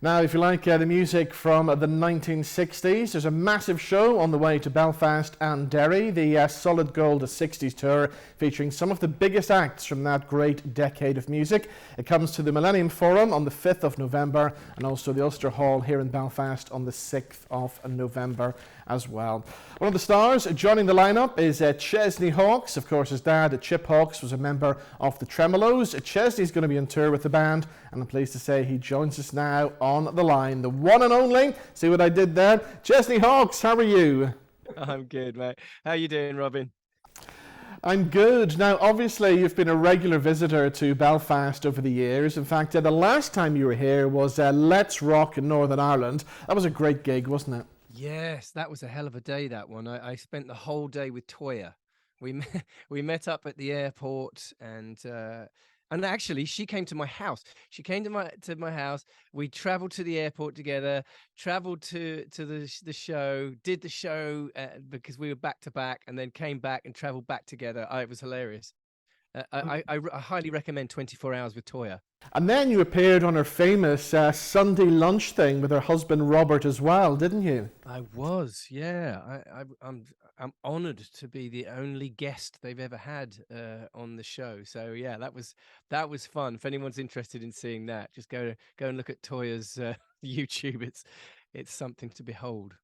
Now, if you like the music from the 1960s, there's a massive show on the way to Belfast and Derry, the Solid Gold 60s tour, featuring some of the biggest acts from that great decade of music. It comes to the Millennium Forum on the 5th of November and also the Ulster Hall here in Belfast on the 6th of November as well. One of the stars joining the lineup is Chesney Hawkes. Of course, his dad, Chip Hawkes, was a member of the Tremeloes. Chesney's going to be on tour with the band, and I'm pleased to say he joins us now on the line. The one and only, see what I did there? Chesney Hawkes, how are you? I'm good, mate. How you doing, Robin? I'm good. Now, obviously, you've been a regular visitor to Belfast over the years. In fact, the last time you were here was Let's Rock in Northern Ireland. That was a great gig, wasn't it? Yes, that was a hell of a day, that one. I spent the whole day with Toyah. We met up at the airport, and actually she came to my house. She came to my house. We traveled to the airport together, traveled to the show, did the show because we were back to back, and then came back and traveled back together. It was hilarious. I highly recommend 24 Hours with Toyah. And then you appeared on her famous Sunday lunch thing with her husband Robert as well, didn't you? I was, yeah. I'm honoured to be the only guest they've ever had on the show. So yeah, that was fun. If anyone's interested in seeing that, just go and look at Toyah's YouTube. It's something to behold.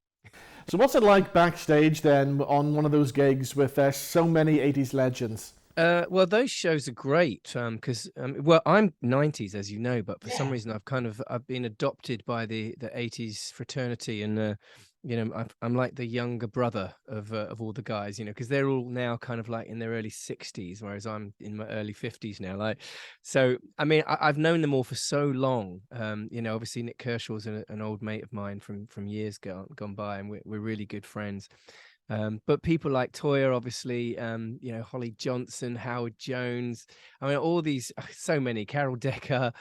So what's it like backstage then on one of those gigs with so many 80s legends? Well, those shows are great because well, I'm 90s, as you know, but for some reason I've been adopted by the 80s fraternity, and I'm like the younger brother of all the guys, because they're all now kind of like in their early 60s, whereas I'm in my early 50s now. So I mean, I've known them all for so long. Obviously Nick Kershaw's an old mate of mine from years gone by, and we're really good friends. But people like Toyah, obviously, Holly Johnson, Howard Jones. I mean, all these, so many. Carol Decker.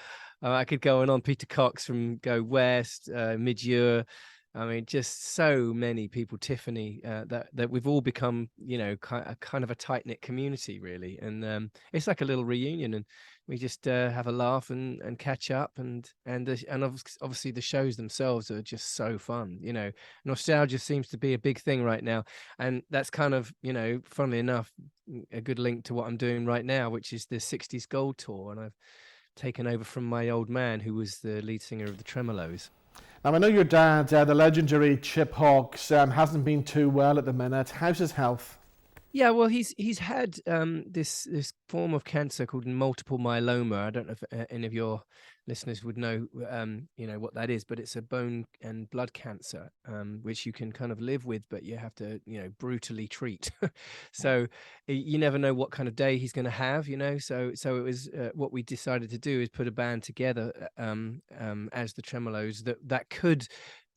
I could go on. Peter Cox from Go West, Midure. I mean, just so many people. Tiffany. That we've all become, kind of a tight knit community, really. And it's like a little reunion, and we just have a laugh and catch up, and obviously the shows themselves are just so fun. Nostalgia seems to be a big thing right now, and that's kind of, funnily enough, a good link to what I'm doing right now, which is the 60s Gold Tour, and I've taken over from my old man, who was the lead singer of the Tremeloes. Now, I know your dad, the legendary Chip Hawkes, hasn't been too well at the minute. How's his health? Yeah, well, he's had this form of cancer called multiple myeloma. I don't know if any of your listeners would know, what that is, but it's a bone and blood cancer, which you can kind of live with, but you have to, brutally treat. So you never know what kind of day he's going to have, So it was what we decided to do is put a band together as the Tremeloes that could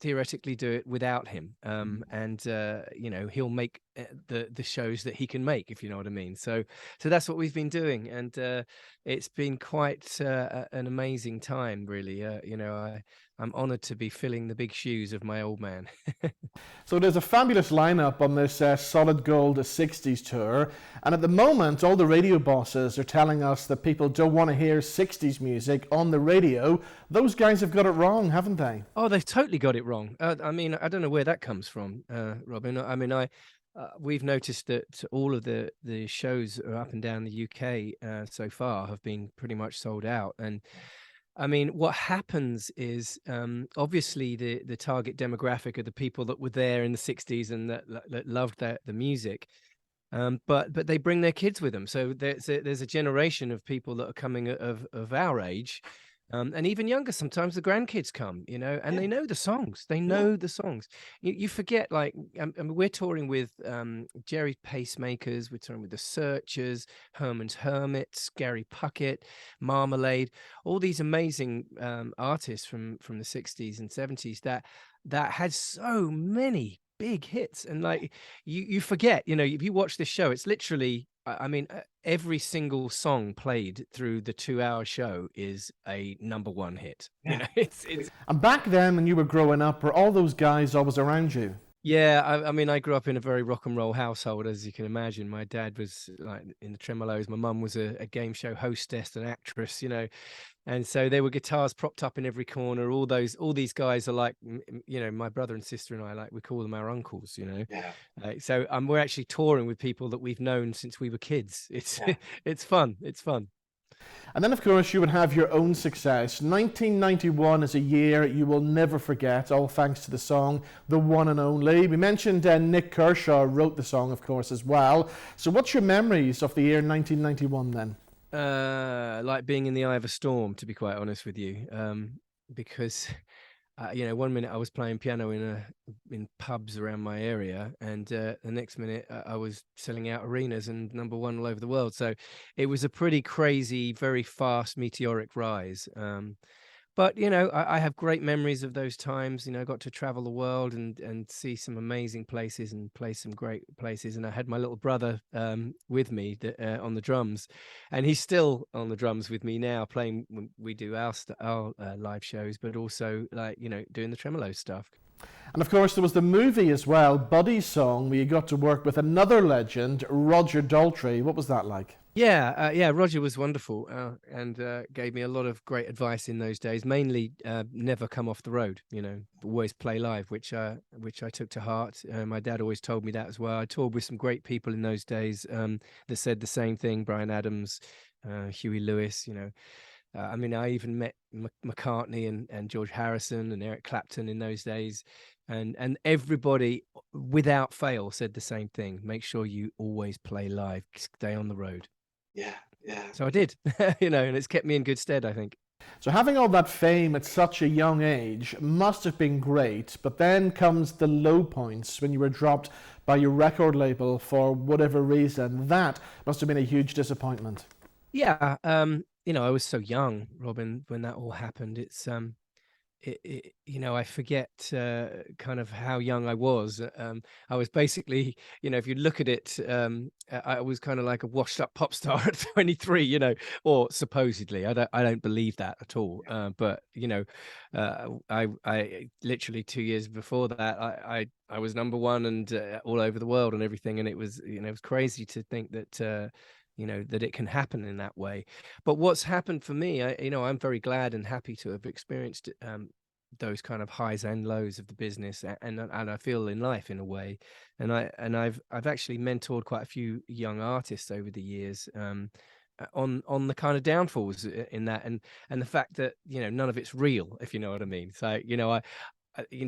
theoretically do it without him, and he'll make the shows that he can make, if you know what I mean. So that's what we've been doing, and it's been quite an amazing time, really. I'm honored to be filling the big shoes of my old man. So there's a fabulous lineup on this Solid Gold 60s tour, and at the moment all the radio bosses are telling us that people don't want to hear 60s music on the radio. Those guys have got it wrong, haven't they? Oh, they've totally got it wrong. I mean, I don't know where that comes from, Robin. I mean, we've noticed that all of the shows up and down the UK so far have been pretty much sold out. And I mean, what happens is obviously the target demographic are the people that were there in the 60s and that loved the music. But they bring their kids with them. So there's a generation of people that are coming of our age. And even younger, sometimes the grandkids come, and they know the songs. They know the songs. You forget, like, I mean, we're touring with Gerry Pacemakers, we're touring with the Searchers, Herman's Hermits, Gerry Puckett, Marmalade, all these amazing artists from the 60s and 70s that had so many big hits. And like you forget, if you watch this show, it's literally, I mean, every single song played through the 2-hour show is a #1 hit. It's... And back then when you were growing up, were all those guys always around you? Yeah, I mean, I grew up in a very rock and roll household, as you can imagine. My dad was like in the Tremeloes. My mum was a game show hostess and actress, and so there were guitars propped up in every corner. All these guys are like, my brother and sister and I, like, we call them our uncles. Yeah. So we're actually touring with people that we've known since we were kids. It's Yeah. it's fun. It's fun. And then, of course, you would have your own success. 1991 is a year you will never forget, all thanks to the song The One and Only. We mentioned Nick Kershaw wrote the song, of course, as well. So what's your memories of the year 1991 then? Like being in the eye of a storm, to be quite honest with you, because one minute I was playing piano in pubs around my area, and the next minute I was selling out arenas and #1 all over the world. So it was a pretty crazy, very fast, meteoric rise. But I have great memories of those times. I got to travel the world and see some amazing places and play some great places. And I had my little brother with me on the drums, and he's still on the drums with me now, playing when we do our live shows, but also like doing the Tremeloes stuff. And of course, there was the movie as well, Buddy's Song, where you got to work with another legend, Roger Daltrey. What was that like? Yeah, Roger was wonderful and gave me a lot of great advice in those days. Mainly, never come off the road. Always play live, which I took to heart. My dad always told me that as well. I toured with some great people in those days that said the same thing. Bryan Adams, Huey Lewis. I mean, I even met McCartney and George Harrison and Eric Clapton in those days. And everybody, without fail, said the same thing. Make sure you always play live. Stay on the road. Yeah. So I did, and it's kept me in good stead, I think. So having all that fame at such a young age must have been great, but then comes the low points when you were dropped by your record label for whatever reason. That must have been a huge disappointment. Yeah, I was so young, Robin, when that all happened. It's I forget kind of how young I was. I was basically, if you look at it, I was kind of like a washed-up pop star at 23, or supposedly. I don't believe that at all. But I literally 2 years before that, I was #1 and all over the world and everything, and it was crazy to think that. That it can happen in that way. But what's happened for me, I'm very glad and happy to have experienced those kind of highs and lows of the business, and I feel in life in a way. And I've actually mentored quite a few young artists over the years on the kind of downfalls in that, and the fact that none of it's real, if you know what I mean. So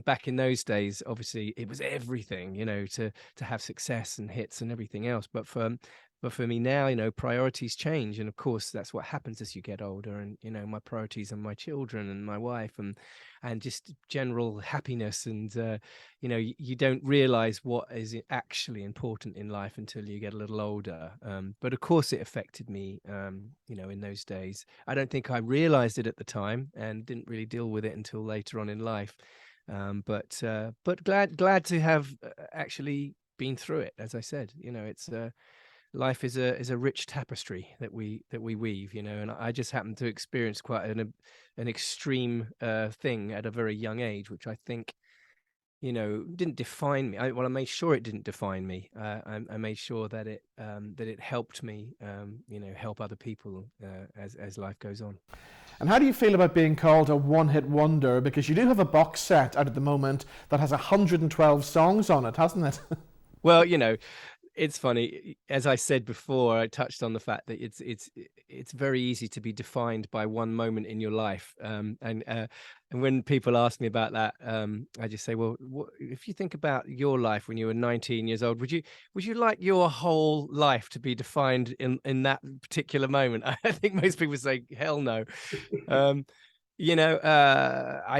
back in those days, obviously it was everything, to have success and hits and everything else. But for me now, priorities change. And of course, that's what happens as you get older. And, my priorities are my children and my wife and just general happiness. And, you don't realize what is actually important in life until you get a little older. But of course, it affected me, in those days. I don't think I realized it at the time and didn't really deal with it until later on in life. But glad to have actually been through it. As I said, it's life is a rich tapestry that we weave, and I just happened to experience quite an extreme thing at a very young age, which I think didn't define me. I made sure it didn't define me. I made sure that it helped me help other people as life goes on. And how do you feel about being called a one-hit wonder? Because you do have a box set out at the moment that has 112 songs on it, hasn't it? Well, it's funny. As I said before, I touched on the fact that it's very easy to be defined by one moment in your life. And when people ask me about that, I just say, well, if you think about your life when you were 19 years old, would you like your whole life to be defined in that particular moment? I think most people say, hell no. I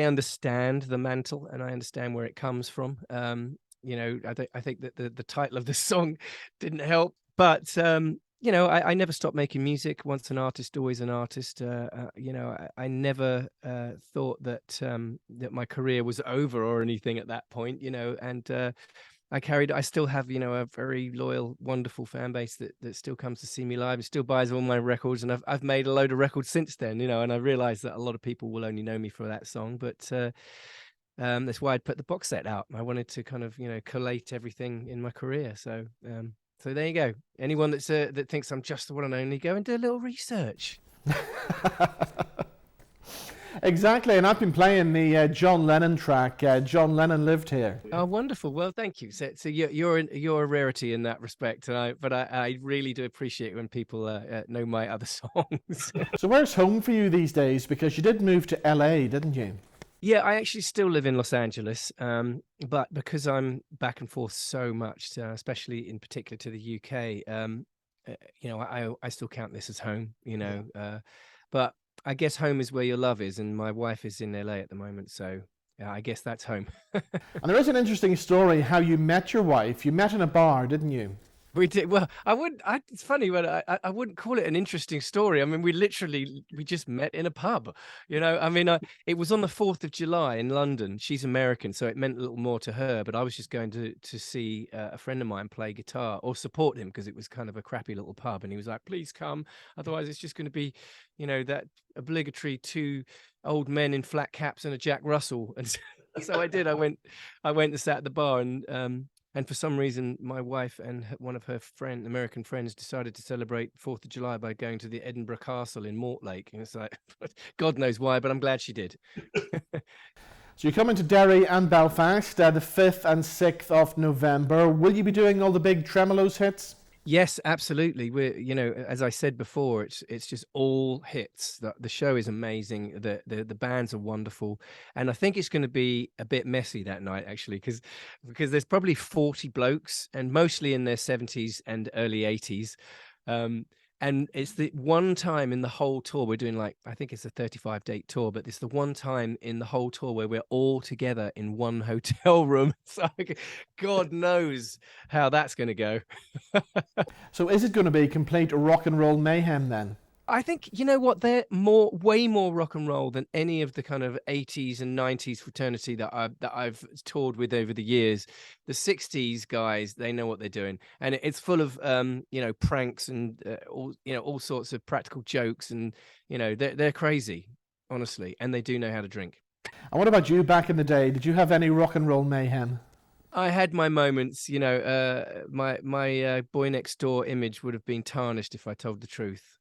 understand the mantle and I understand where it comes from. I think that the title of the song didn't help, but I never stopped making music. Once an artist, always an artist. I never thought that my career was over or anything at that point. And I still have a very loyal, wonderful fan base that still comes to see me live and still buys all my records. And I've made a load of records since then. And I realize that a lot of people will only know me for that song, but That's why I'd put the box set out. I wanted to kind of, collate everything in my career. So there you go. Anyone that thinks I'm just the one and only, go and do a little research. Exactly, and I've been playing the John Lennon track. John Lennon lived here. Oh, wonderful! Well, thank you. So you're a rarity in that respect, but I really do appreciate when people know my other songs. So where's home for you these days? Because you did move to LA, didn't you? Yeah, I actually still live in Los Angeles, but because I'm back and forth so much, especially in particular to the UK, I still count this as home. But I guess home is where your love is, and my wife is in LA at the moment, so yeah, I guess that's home. And there is an interesting story how you met your wife. You met in a bar, didn't you? We did. Well, it's funny, but I wouldn't call it an interesting story. I mean, we just met in a pub, I mean, it was on the 4th of July in London. She's American, so it meant a little more to her, but I was just going to see a friend of mine play guitar or support him because it was kind of a crappy little pub. And he was like, please come. Otherwise it's just going to be, that obligatory 2 old men in flat caps and a Jack Russell. And so I did. I went and sat at the bar, and for some reason, my wife and one of her American friends decided to celebrate 4th of July by going to the Edinburgh Castle in Mortlake. And it's like, God knows why, but I'm glad she did. So you're coming to Derry and Belfast the 5th and 6th of November. Will you be doing all the big Tremeloes hits? Yes, absolutely. We're, as I said before, it's just all hits. The show is amazing. The bands are wonderful, and I think it's going to be a bit messy that night actually, because there's probably 40 blokes, and mostly in their 70s and early 80s. And it's the one time in the whole tour we're doing, like, I think it's a 35-date tour, but it's the one time in the whole tour where we're all together in one hotel room. So God knows how that's going to go. So is it going to be complete rock and roll mayhem then? I think, you know what, they're way more rock and roll than any of the kind of 80s and 90s fraternity that I've toured with over the years. The 60s guys, they know what they're doing, and it's full of pranks and all sorts of practical jokes, and they're crazy, honestly, and they do know how to drink. And what about you back in the day? Did you have any rock and roll mayhem? I had my moments, my boy next door image would have been tarnished if I told the truth.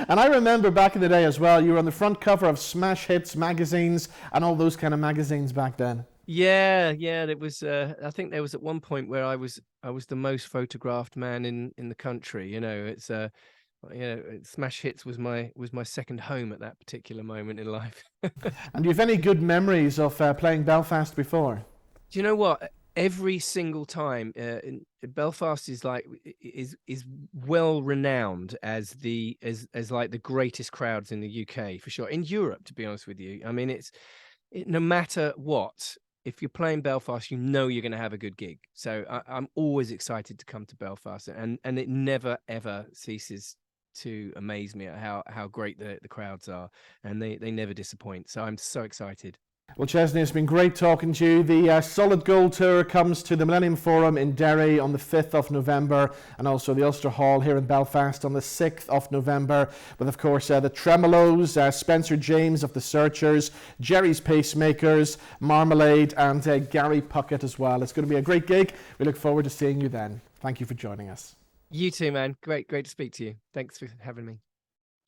And I remember back in the day as well, you were on the front cover of Smash Hits magazines and all those kind of magazines back then. Yeah, it was. I think there was at one point where I was the most photographed man in the country. It's Smash Hits was my second home at that particular moment in life. And do you have any good memories of playing Belfast before? Do you know what? Every single time, Belfast is well renowned as like the greatest crowds in the UK, for sure. In Europe, to be honest with you, I mean, no matter what, if you're playing Belfast, you're going to have a good gig. So I'm always excited to come to Belfast, and it never ever ceases to amaze me at how great the crowds are, and they never disappoint. So I'm so excited. Well, Chesney, it's been great talking to you. The Solid Gold Tour comes to the Millennium Forum in Derry on the 5th of November, and also the Ulster Hall here in Belfast on the 6th of November, with, of course, the Tremeloes, Spencer James of the Searchers, Gerry's Pacemakers, Marmalade, and Gerry Puckett as well. It's going to be a great gig. We look forward to seeing you then. Thank you for joining us. You too, man. Great to speak to you. Thanks for having me.